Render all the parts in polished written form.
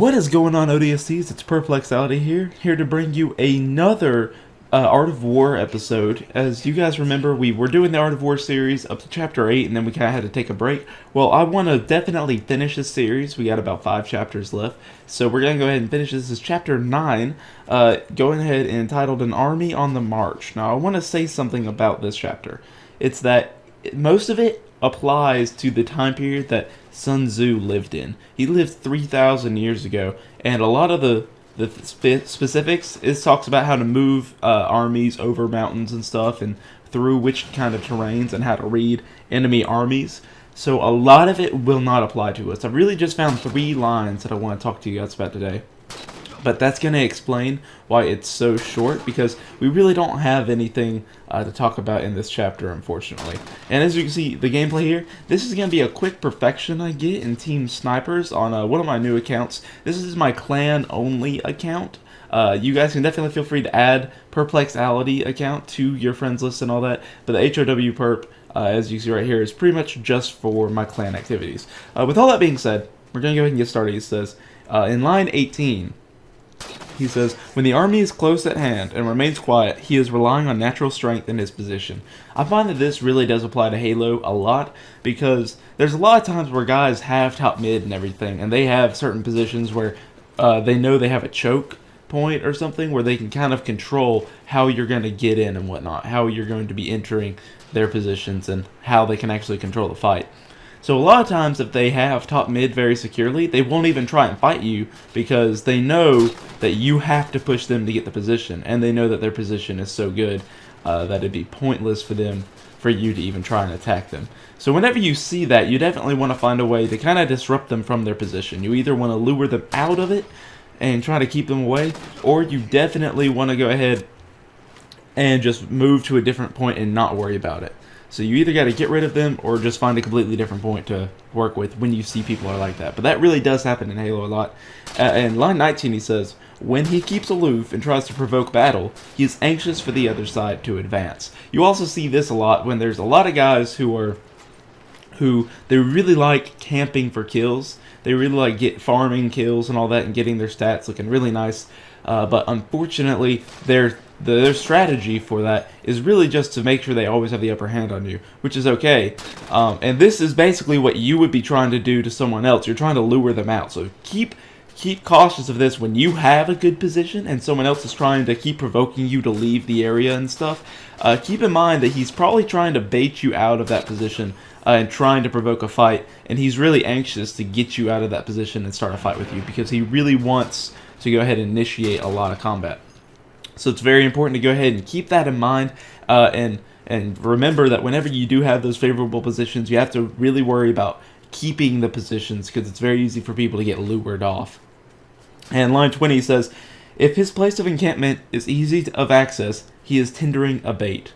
What is going on, ODSTs? It's Perplexality here to bring you another Art of War episode. As you guys remember, we were doing the Art of War series up to Chapter 8, and then we kind of had to take a break. Well, I want to definitely finish this series. We got about 5 chapters left, so we're going to go ahead and finish this. This is Chapter 9, going ahead and entitled An Army on the March. Now, I want to say something about this chapter. It's that most of it applies to the time period that Sun Tzu lived in. He lived 3,000 years ago, and a lot of the specifics talks about how to move armies over mountains and stuff, and through which kind of terrains, and how to read enemy armies. So a lot of it will not apply to us. I really just found 3 lines that I want to talk to you guys about today. But that's going to explain why it's so short, because we really don't have anything to talk about in this chapter, unfortunately. And as you can see, the gameplay here, this is going to be a quick perfection I get in Team Snipers on one of my new accounts. This is my clan-only account. You guys can definitely feel free to add Perplexality account to your friends list and all that. But the HOW perp, as you see right here, is pretty much just for my clan activities. With all that being said, we're going to go ahead and get started. It says, in line 18... he says, when the army is close at hand and remains quiet, he is relying on natural strength in his position. I find that this really does apply to Halo a lot, because there's a lot of times where guys have top mid and everything, and they have certain positions where they know they have a choke point or something where they can kind of control how you're going to get in and whatnot, how you're going to be entering their positions, and how they can actually control the fight. So a lot of times, if they have top mid very securely, they won't even try and fight you, because they know that you have to push them to get the position, and they know that their position is so good that it'd be pointless for you to even try and attack them. So whenever you see that, you definitely want to find a way to kind of disrupt them from their position. You either want to lure them out of it and try to keep them away, or you definitely want to go ahead and just move to a different point and not worry about it. So you either got to get rid of them or just find a completely different point to work with when you see people are like that. But that really does happen in Halo a lot. In line 19 he says, when he keeps aloof and tries to provoke battle, he is anxious for the other side to advance. You also see this a lot when there's a lot of guys who they really like camping for kills. They really like farming kills and all that and getting their stats looking really nice. But unfortunately, their strategy for that is really just to make sure they always have the upper hand on you, which is okay. And this is basically what you would be trying to do to someone else. You're trying to lure them out. So keep cautious of this when you have a good position and someone else is trying to keep provoking you to leave the area and stuff. Keep in mind that he's probably trying to bait you out of that position and trying to provoke a fight, and he's really anxious to get you out of that position and start a fight with you, because he really wants to go ahead and initiate a lot of combat. So it's very important to go ahead and keep that in mind, and remember that whenever you do have those favorable positions, you have to really worry about keeping the positions, because it's very easy for people to get lured off. And line 20 says, if his place of encampment is easy of access, he is tendering a bait.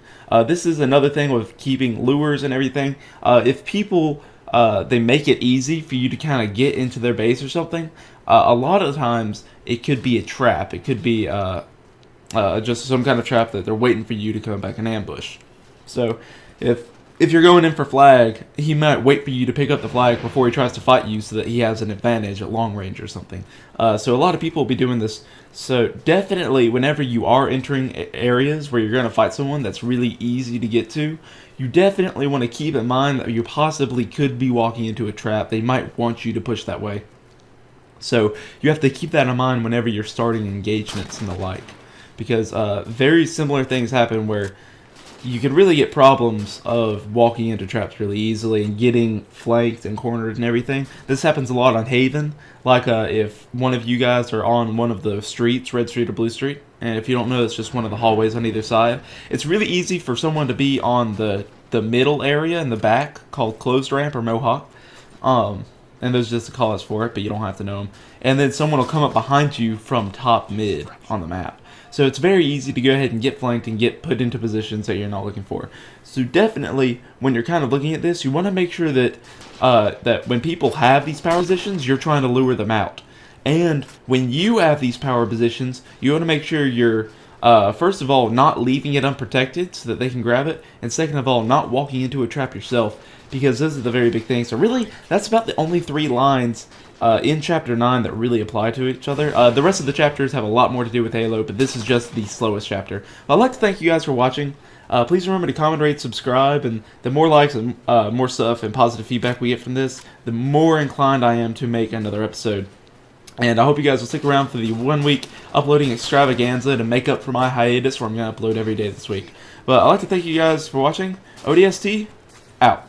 This is another thing with keeping lures and everything. If people they make it easy for you to kind of get into their base or something, a lot of times it could be a trap. It could be just some kind of trap that they're waiting for you to come back and ambush. So if you're going in for flag, he might wait for you to pick up the flag before he tries to fight you, so that he has an advantage at long range or something. So a lot of people will be doing this. So definitely, whenever you are entering areas where you're going to fight someone that's really easy to get to, you definitely want to keep in mind that you possibly could be walking into a trap. They might want you to push that way. So you have to keep that in mind whenever you're starting engagements and the like. Because very similar things happen where you can really get problems of walking into traps really easily and getting flanked and cornered and everything. This happens a lot on Haven. Like if one of you guys are on one of the streets, Red Street or Blue Street, and if you don't know, it's just one of the hallways on either side. It's really easy for someone to be on the middle area in the back, called Closed Ramp or Mohawk. And there's just a call for it, but you don't have to know them. And then someone will come up behind you from top mid on the map. So it's very easy to go ahead and get flanked and get put into positions that you're not looking for. So definitely, when you're kind of looking at this, you want to make sure that that when people have these power positions, you're trying to lure them out. And when you have these power positions, you want to make sure you're, first of all, not leaving it unprotected so that they can grab it, and second of all, not walking into a trap yourself, because those are the very big things. So really, that's about the only 3 lines in Chapter 9 that really apply to each other. The rest of the chapters have a lot more to do with Halo, but this is just the slowest chapter. I'd like to thank you guys for watching. Please remember to comment, rate, subscribe, and the more likes and more stuff and positive feedback we get from this, the more inclined I am to make another episode. And I hope you guys will stick around for the 1-week uploading extravaganza to make up for my hiatus where I'm going to upload every day this week. But I'd like to thank you guys for watching. ODST, out.